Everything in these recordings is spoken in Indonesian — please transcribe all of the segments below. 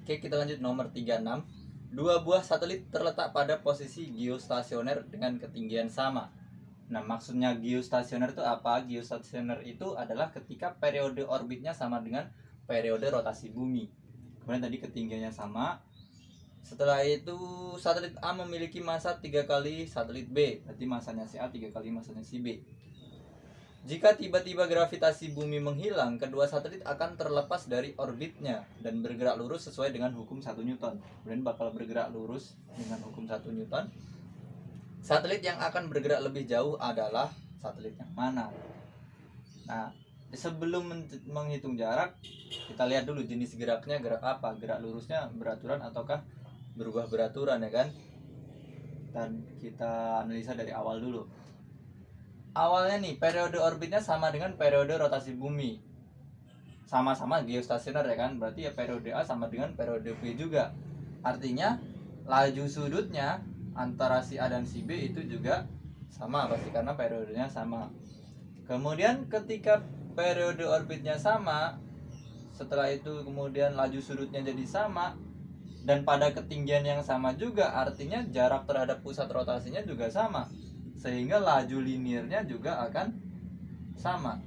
Oke, kita lanjut nomor 36. Dua buah satelit terletak pada posisi geostasioner dengan ketinggian sama. Nah, maksudnya geostasioner itu apa? Geostasioner itu adalah ketika periode orbitnya sama dengan periode rotasi bumi. Kemudian tadi ketinggiannya sama. Setelah itu satelit A memiliki massa 3 kali satelit B. Berarti masanya si A 3 kali masanya si B. Jika tiba-tiba gravitasi bumi menghilang, kedua satelit akan terlepas dari orbitnya dan bergerak lurus sesuai dengan hukum 1 Newton. Kemudian bakal bergerak lurus dengan hukum 1 Newton. Satelit yang akan bergerak lebih jauh adalah satelit yang mana? Nah, sebelum menghitung jarak, kita lihat dulu jenis geraknya gerak apa? Gerak lurusnya beraturan ataukah berubah beraturan, ya kan? Dan kita analisa dari awal dulu. Awalnya nih, periode orbitnya sama dengan periode rotasi bumi. Sama-sama geostasioner, ya kan? Berarti ya periode A sama dengan periode B juga. Artinya laju sudutnya antara si A dan si B itu juga sama pasti karena periodenya sama. Kemudian ketika periode orbitnya sama, setelah itu kemudian laju sudutnya jadi sama dan pada ketinggian yang sama juga, artinya jarak terhadap pusat rotasinya juga sama, sehingga laju linearnya juga akan sama.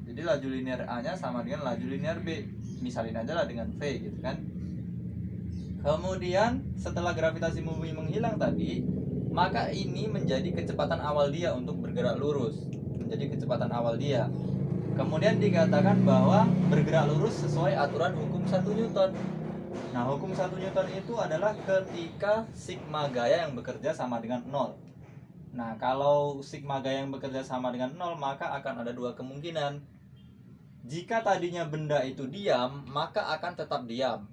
Jadi laju linear A nya sama dengan laju linear B, misalin aja lah dengan V gitu kan. Kemudian setelah gravitasi bumi menghilang tadi, maka ini menjadi kecepatan awal dia untuk bergerak lurus, menjadi kecepatan awal dia. Kemudian dikatakan bahwa bergerak lurus sesuai aturan hukum 1 Newton. Nah, hukum 1 Newton itu adalah ketika sigma gaya yang bekerja sama dengan 0. Nah, kalau sigma gaya yang bekerja sama dengan 0, maka akan ada dua kemungkinan. Jika tadinya benda itu diam, maka akan tetap diam.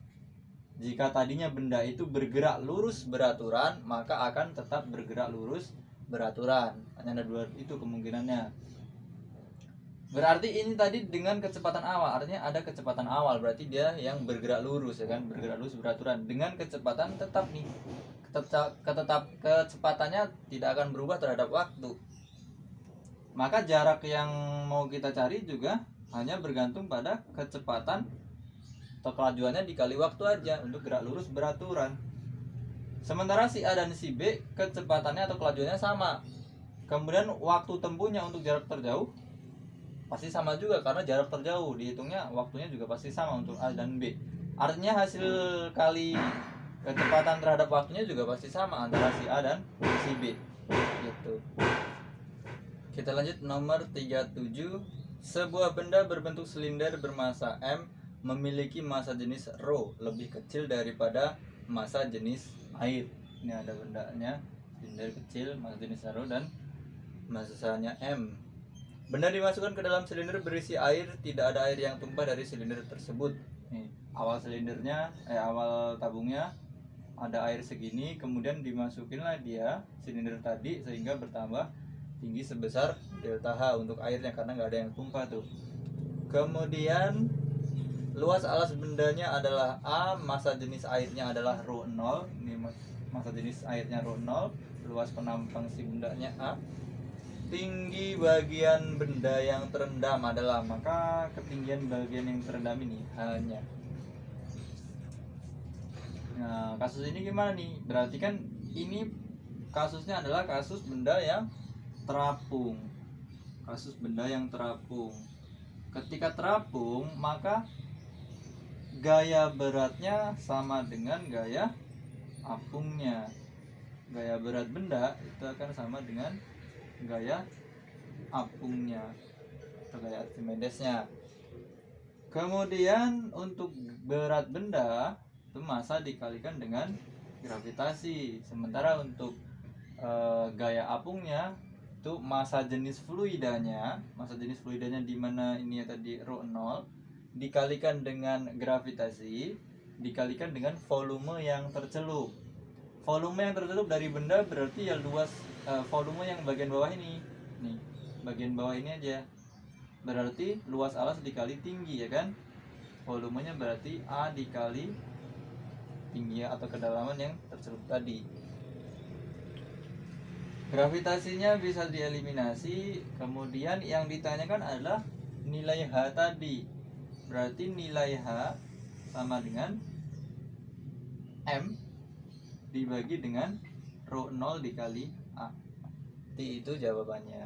Jika tadinya benda itu bergerak lurus beraturan, maka akan tetap bergerak lurus beraturan. Hanya ada dua itu kemungkinannya. Berarti ini tadi dengan kecepatan awal, artinya ada kecepatan awal, berarti dia yang bergerak lurus, ya kan, bergerak lurus beraturan dengan kecepatan tetap nih. Kecepatannya tidak akan berubah terhadap waktu. Maka jarak yang mau kita cari juga hanya bergantung pada kecepatan atau kelajuannya dikali waktu aja untuk gerak lurus beraturan. Sementara si A dan si B kecepatannya atau kelajuannya sama. Kemudian waktu tempuhnya untuk jarak terjauh pasti sama juga karena jarak terjauh dihitungnya waktunya juga pasti sama untuk A dan B. Artinya hasil kali kecepatan terhadap waktunya juga pasti sama antara si A dan si B. Gitu. Kita lanjut nomor 37. Sebuah benda berbentuk silinder bermassa M memiliki massa jenis ρ lebih kecil daripada massa jenis air. Ini ada bendanya, silinder kecil, massa jenis ρ dan massanya M. Benda dimasukkan ke dalam silinder berisi air, tidak ada air yang tumpah dari silinder tersebut. Nih, awal silindernya, awal tabungnya ada air segini, kemudian dimasukinlah dia silinder tadi sehingga bertambah tinggi sebesar delta H untuk airnya karena nggak ada yang tumpah tuh. Kemudian luas alas bendanya adalah A, massa jenis airnya adalah ρ0. Ini massa jenis airnya ρ0, luas penampang si bendanya A. Tinggi bagian benda yang terendam adalah, maka ketinggian bagian yang terendam ini hanya. Nah, kasus ini gimana nih? Berarti kan ini kasusnya adalah kasus benda yang terapung. Kasus benda yang terapung. Ketika terapung, maka gaya beratnya sama dengan gaya apungnya. Gaya berat benda itu akan sama dengan gaya apungnya atau gaya Archimedesnya. Kemudian untuk berat benda itu massa dikalikan dengan gravitasi. Sementara untuk gaya apungnya itu massa jenis fluidanya di mana ini ya tadi ρ0 dikalikan dengan gravitasi dikalikan dengan volume yang tercelup. Volume yang tertutup dari benda berarti ya luas, volume yang bagian bawah ini nih, bagian bawah ini aja berarti luas alas dikali tinggi, ya kan. Volumenya berarti A dikali tinggi atau kedalaman yang tercelup tadi. Gravitasinya bisa dieliminasi. Kemudian yang ditanyakan adalah nilai H tadi. Berarti nilai H sama dengan M dibagi dengan rho 0 dikali A. T itu jawabannya.